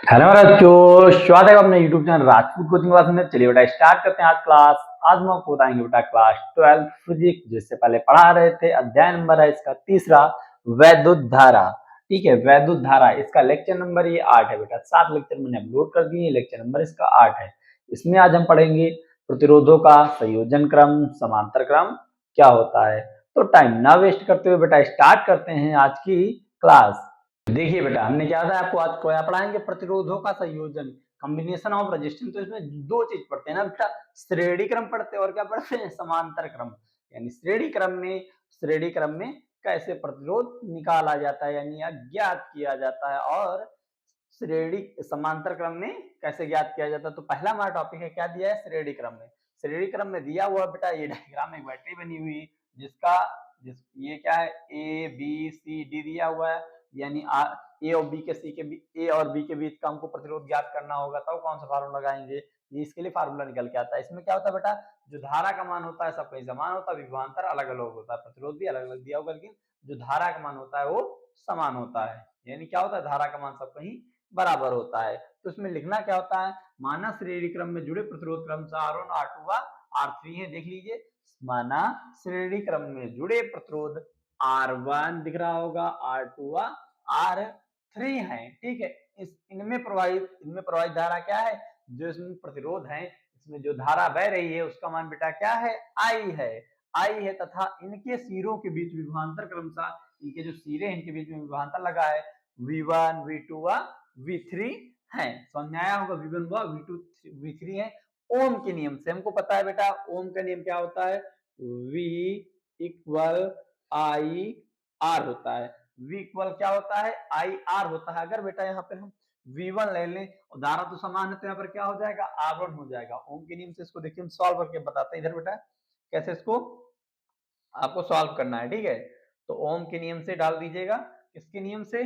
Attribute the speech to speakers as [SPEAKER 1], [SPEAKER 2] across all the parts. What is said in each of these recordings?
[SPEAKER 1] Hello बच्चों, स्वागत है अपने YouTube channel Rajput coaching class में। चलिए बेटा स्टार्ट करते हैं आज क्लास। आज हम आपको बताएंगे बेटा क्लास 12 फिजिक्स, जिससे पहले पढ़ा रहे थे। अध्याय नंबर है इसका तीसरा, वैद्युत धारा। ठीक है, वैद्युत धारा इसका लेक्चर नंबर ये 8 है बेटा। 7 लेक्चर मैंने अपलोड कर दिए, लेक्चर नंबर इसका 8 है। इसमें आज हम पढ़ेंगे प्रतिरोधों का संयोजन क्रम, समांतर क्रम क्या होता है। तो टाइम ना वेस्ट करते हुए बेटा स्टार्ट करते हैं आज की क्लास। देखिए बेटा, हमने क्या था आपको आज क्या पढ़ाएंगे, प्रतिरोधों का संयोजन, कॉम्बिनेशन ऑफ रेजिस्टेंस। तो इसमें दो चीज पढ़ते हैं ना बेटा, श्रेणी क्रम पढ़ते हैं और क्या पढ़ते हैं, समांतर क्रम। यानी श्रेणी क्रम में कैसे प्रतिरोध निकाला जाता है, यानी ज्ञात किया जाता है, और श्रेणी समांतर क्रम में कैसे ज्ञात किया जाता है। तो पहला हमारा टॉपिक है, क्या दिया है, श्रेणी क्रम में। श्रेणी क्रम में दिया हुआ बेटा ये डायग्राम, एक बैटरी बनी हुई जिसका ये क्या है, ए बी सी डी दिया हुआ है। यानी ए और बी के सी के ए और बी के बीच का हमको प्रतिरोध ज्ञात करना होगा, तब कौन सा फार्मूला लगाएंगे, ये इसके लिए फार्मूला निकल के आता है। इसमें क्या होता है बेटा, जो धारा का मान होता है सब कहीं समान होता है, विभवांतर अलग अलग होता है, प्रतिरोध भी अलग अलग दिया होगा, लेकिन जो धारा का मान होता है वो समान होता है। यानी क्या होता है, धारा का मान सब कहीं बराबर होता है। तो इसमें लिखना क्या होता है, माना श्रेणी क्रम में जुड़े प्रतिरोध क्रमशः R1 R2 व R3 है। देख लीजिए, माना श्रेणी क्रम में जुड़े प्रतिरोध R1 दिख रहा होगा, R2 व R3 है। ठीक है, इनमें प्रवाहित धारा क्या है, जो इसमें प्रतिरोध है, इसमें जो धारा बह रही है उसका मान बेटा क्या है, I है तथा इनके सिरों के बीच विभवांतर क्रमशः, इनके जो सिरे हैं इनके बीच में विभवांतर लगा है, V1 V2 व V3 है। समझ में आया होगा, V1 व V2 V3 है। ओम के नियम से हमको पता है बेटा, ओम का नियम क्या होता है, V इक्वल I R होता है। V इक्वल क्या होता है, I R होता है। अगर बेटा यहाँ पे हम V1 ले लें और धारा तो समान है, तो यहाँ पर क्या हो जाएगा, R1 हो जाएगा। ओम के नियम से इसको देखिए हम सॉल्व करके बताते हैं। इधर बेटा कैसे इसको आपको सॉल्व करना है, ठीक है। तो ओम के नियम से डाल दीजिएगा, किसके नियम से,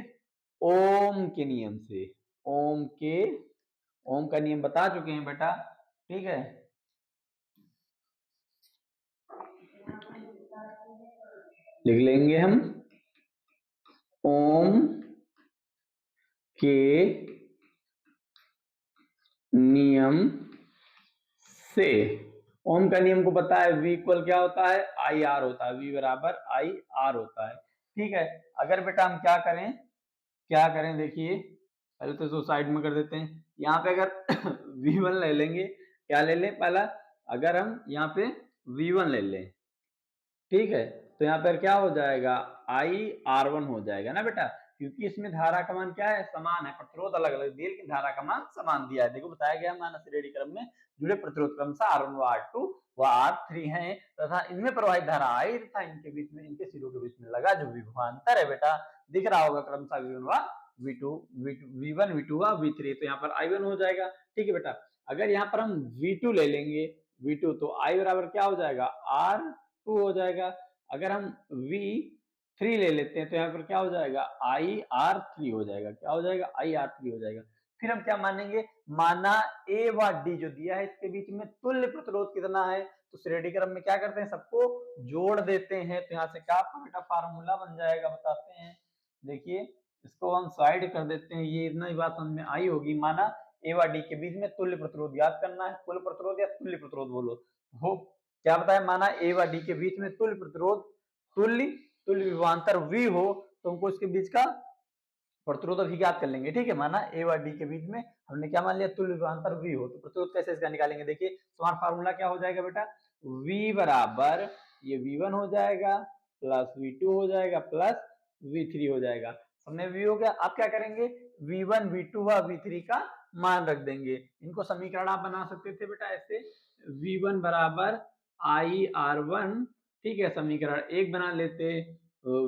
[SPEAKER 1] ओम के नियम से। ओम का नियम बता चुके हैं बेटा, ठीक है। लिख लेंगे हम ओम के नियम से। ओम का नियम को पता है, V इक्वल क्या होता है, आई आर होता है। V बराबर आई आर होता है, ठीक है। अगर बेटा हम क्या करें देखिए, पहले तो इसको साइड में कर देते हैं। यहाँ पे अगर V1 ले लेंगे, क्या ले लें पहला, अगर हम यहाँ पे V1 ले लें, ठीक है, तो यहाँ पर क्या हो जाएगा, IR1 हो जाएगा ना बेटा, क्योंकि इसमें धारा का मान क्या है, समान है। प्रतिरोध अलग अलग दिए लेकिन धारा का मान समान दिया है। देखो बताया गया, माना श्रेणी क्रम में जुड़े प्रतिरोध क्रमशः R1 व R2 व R3 हैं तथा इनमें प्रवाहित धारा I तथा इनके बीच में, इनके सिरों के बीच में लगा जो विभवांतर है बेटा, दिख रहा होगा क्रमशः V1 व V1 V2 व V3। तो यहाँ पर I1 हो जाएगा, ठीक है बेटा। अगर यहाँ पर हम V2 ले लेंगे, V2, तो I बराबर क्या हो जाएगा, R2 हो जाएगा। अगर हम V3 ले लेते हैं तो यहाँ पर क्या हो जाएगा, IR3 हो जाएगा। क्या हो जाएगा, IR3 हो जाएगा। फिर हम क्या मानेंगे, माना A व D जो दिया है इसके बीच में तुल्य प्रतिरोध कितना है, तो श्रेणी क्रम में क्या करते हैं, सबको जोड़ देते हैं। तो यहाँ से क्या बेटा फार्मूला बन जाएगा, बताते हैं। देखिए इसको हम साइड कर देते हैं, ये इतना ही बात समझ में आई होगी। माना A व D के बीच में तुल्य प्रतिरोध ज्ञात करना है, कुल प्रतिरोध या तुल्य प्रतिरोध बोलो, हो क्या बताया, माना ए व डी के बीच में तुल्य प्रतिरोध, तुल्य विभवांतर V हो, तो हमको इसके बीच का प्रतिरोध अभी ज्ञात कर लेंगे, ठीक है। माना ए व डी के बीच में हमने क्या मान लिया, तुल्य विभवांतर V हो, तो प्रतिरोध कैसे इसका निकालेंगे। देखिए तुम्हारा फार्मूला क्या हो जाएगा बेटा, V बराबर ये V1 हो जाएगा प्लस V2 हो जाएगा प्लस V3 हो जाएगा। हमने V हो गया, आप क्या करेंगे, V1 V2 व V3 का मान रख देंगे। इनको समीकरण आप बना सकते थे बेटा ऐसे, V1 बराबर IR1, ठीक है, समीकरण 1 बना लेते।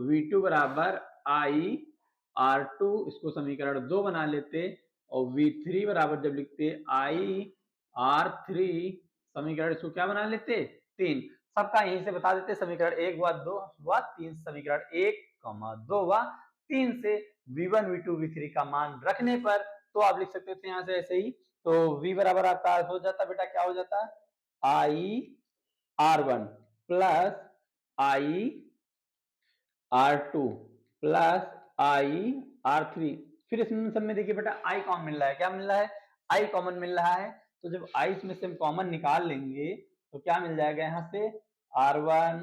[SPEAKER 1] V2 बराबर IR2, इसको समीकरण 2 बना लेते। और V3 बराबर जब लिखते IR3, समीकरण इसको क्या बना लेते, 3। सबका यहीं से बता देते, समीकरण 1 व 2 व 3, समीकरण 1, 2 व 3 से V1 V2 V3 का मान रखने पर तो आप लिख सकते थे यहाँ से ऐसे ही। तो V बराबर आपका हो जाता बेटा, क्या हो जाता, IR1 plus IR2 plus IR3 फिर इसमें सब में देखिए बेटा i कॉमन मिल रहा है, क्या मिल रहा है, i कॉमन मिल रहा है। तो जब i इसमें से हम कॉमन निकाल लेंगे तो क्या मिल जाएगा यहाँ से r1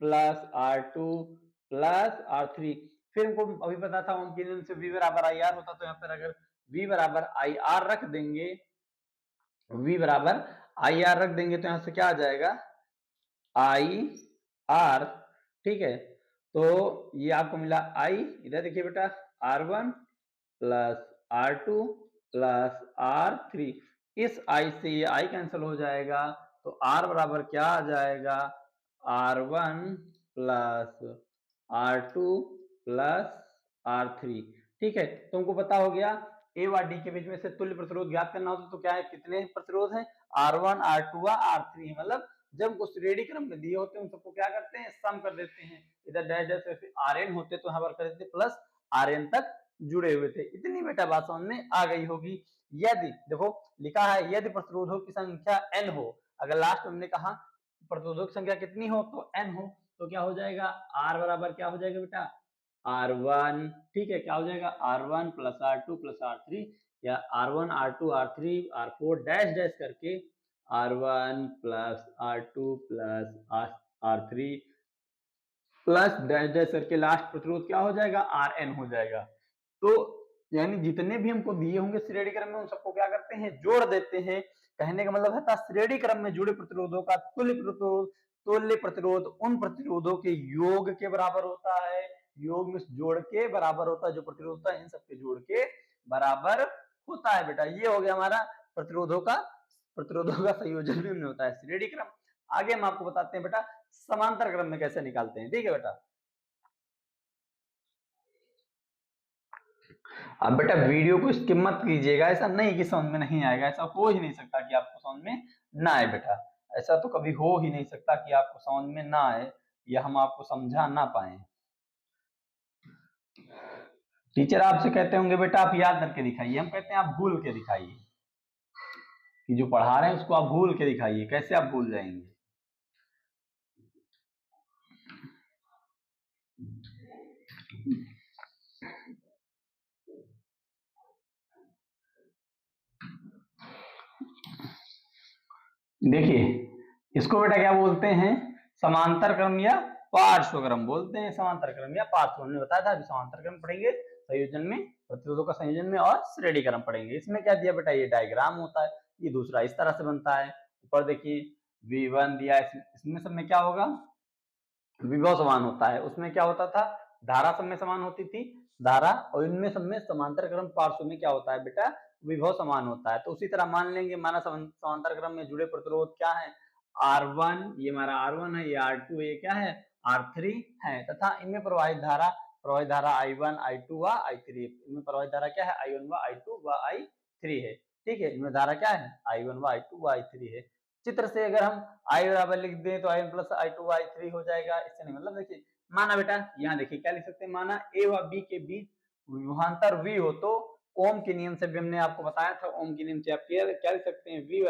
[SPEAKER 1] plus r2 plus r3। फिर हमको अभी पता था ओम के नियम से v बराबर आई आर होता, तो यहाँ पर अगर v बराबर आई आर रख देंगे, v बराबर आई आर रख देंगे तो यहाँ से क्या आ जाएगा आई आर, ठीक है। तो ये आपको मिला आई, इधर देखिए बेटा R1 plus R2 plus R3, इस आई से ये आई कैंसिल हो जाएगा तो R बराबर क्या आ जाएगा R1 plus R2 plus R3, ठीक है। तुमको पता हो गया ए व डी के बीच में से तुल्य प्रतिरोध ज्ञात करना होता तो क्या है, कितने प्रतिरोध है R1 R2 व R3 है। मतलब जब कुछ श्रेणी क्रम में दिए होते हैं उन सबको क्या करते हैं, सम कर देते हैं। इधर डैश डैश Rn होते तो यहाँ पर कर देते प्लस Rn तक जुड़े हुए थे। इतनी बेटा बात समझ में आ गई होगी। यदि देखो लिखा है यदि प्रतिरोधों की संख्या n हो, अगर लास्ट में हमने कहा प्रतिरोधों की संख्या कितनी हो तो n हो, तो क्या हो जाएगा R बराबर क्या हो जाएगा बेटा R1, ठीक है, क्या हो जाएगा R1 plus R2 plus R3, या R1 R2 R3 R4 dash dash करके R1 plus R2 plus R3 plus dash dash करके लास्ट प्रतिरोध क्या हो जाएगा Rn हो जाएगा। तो यानी जितने भी हमको दिए होंगे श्रेणी क्रम में उन सबको क्या करते हैं, जोड़ देते हैं। कहने का मतलब है श्रेणी क्रम में जुड़े प्रतिरोधों का तुल्य प्रतिरोध उन प्रतिरोधों के योग के बराबर होता है, योग में जोड़ के बराबर होता है, जो प्रतिरोध होता है इन सबके जोड़ के बराबर होता है बेटा। ये हो गया हमारा प्रतिरोधों का संयोजन में होता है श्रेणी क्रम। आगे हम आपको बताते हैं बेटा समांतर क्रम में कैसे निकालते हैं, ठीक है बेटा। अब बेटा वीडियो को स्किप मत कीजिएगा, ऐसा नहीं कि समझ में नहीं आएगा, ऐसा हो ही नहीं सकता कि आपको समझ में ना आए बेटा, ऐसा तो कभी हो ही नहीं सकता कि आपको समझ में ना आए या हम आपको समझा ना पाए। टीचर आपसे कहते होंगे बेटा आप याद करके दिखाइए, हम कहते हैं आप भूल के दिखाइए, कि जो पढ़ा रहे हैं उसको आप भूल के दिखाइए। कैसे आप भूल जाएंगे? देखिए इसको बेटा क्या बोलते हैं, समांतर क्रम या पार्श्व क्रम बोलते हैं। समांतर क्रम या पार्श्व, हमने बताया था अभी समांतर क्रम पढ़ेंगे संयोजन में, प्रतिरोधों का संयोजन में, और श्रेणी क्रम पढ़ेंगे। इसमें क्या दिया बेटा, ये डायग्राम होता है, ये दूसरा इस तरह से बनता है। ऊपर देखिए V1 दिया, इसमें सब में क्या होगा, विभव समान होता है। उसमें क्या होता था, धारा सब में समान होती थी धारा, और इनमें सब में समांतर क्रम पार्श्व में क्या होता है बेटा, विभव समान होता है। तो उसी तरह मान लेंगे माना समांतर क्रम में जुड़े प्रतिरोध क्या है R1, ये हमारा R1 है, ये R2 है, ये क्या है R3 है, तथा इनमें प्रवाहित धारा I1 I2 व I3, इनमें प्रवाहित धारा क्या है I1 व I2 व I3 है, ठीक है। इनमें धारा क्या है I1 व I2 व I3 है। चित्र से अगर हम I बराबर लिख दें तो I1 प्लस I2 I3 हो जाएगा। इससे नहीं मतलब देखिए माना बेटा यहाँ देखिए क्या लिख सकते हैं, माना A व B के बीच विभवांतर V हो तो ओम के नियम से भी हमने आपको बताया था, ओम के नियम से आप क्या लिख सकते हैं, V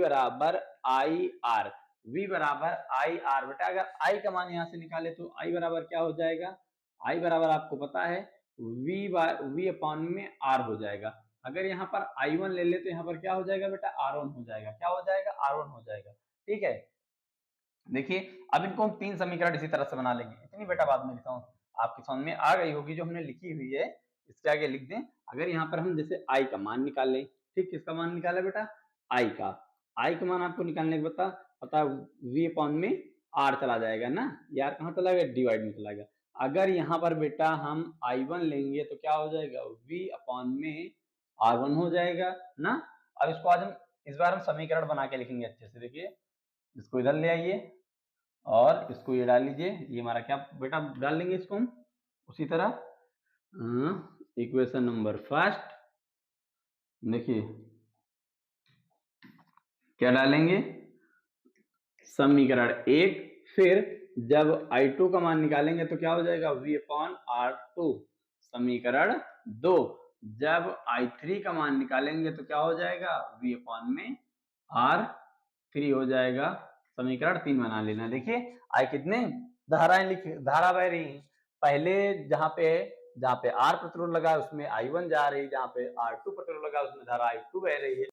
[SPEAKER 1] बराबर आई आर, V बराबर आई आर। बेटा अगर I का मान यहाँ से निकाले तो I बराबर क्या हो जाएगा, I बराबर आपको पता है V अपॉन में R हो जाएगा। अगर यहाँ पर I1 ले ले तो यहाँ पर क्या हो जाएगा बेटा R1 हो जाएगा, क्या हो जाएगा R1 हो जाएगा, ठीक है। देखिए अब इनको हम 3 समीकरण इसी तरह से बना लेंगे। इतनी बेटा बात मैं लिखता हूँ आपकी समझ में आ गई होगी, जो हमने लिखी हुई है इसके आगे लिख दें। अगर यहाँ पर हम जैसे I का मान निकाल लें, ठीक, किसका मान निकाले बेटा I का मान आपको निकालने के पता V अपॉन में R चला जाएगा ना, यार कहाँ चला गया, डिवाइड में चला गया। अगर यहाँ पर बेटा हम I1 लेंगे तो क्या हो जाएगा V अपॉन में R1 हो जाएगा ना। अब इसको आज हम इस बार हम समीकरण बना के लिखेंगे अच्छे से। देखिए इसको इधर ले आइए और इसको ये डाल लीजिए, ये हमारा क्या बेटा डाल लेंगे इसको हम उसी तरह इक्वेशन नंबर फर्स्ट। देखिए क्या डालेंगे, समीकरण 1, फिर जब I2 का मान निकालेंगे तो क्या हो जाएगा V अपॉन R2। समीकरण 2, जब I3 का मान निकालेंगे तो क्या हो जाएगा V अपॉन में R3 हो जाएगा। समीकरण 3 बना लेना। देखिए आई कितने धारा बह रही, पहले जहाँ पे जहाँ पे R प्रतिरोध लगा है उसमें I1 जा रही है, जहाँ पे R2 प्रतिरोध लगा है उसमें धारा I2 बह रही है।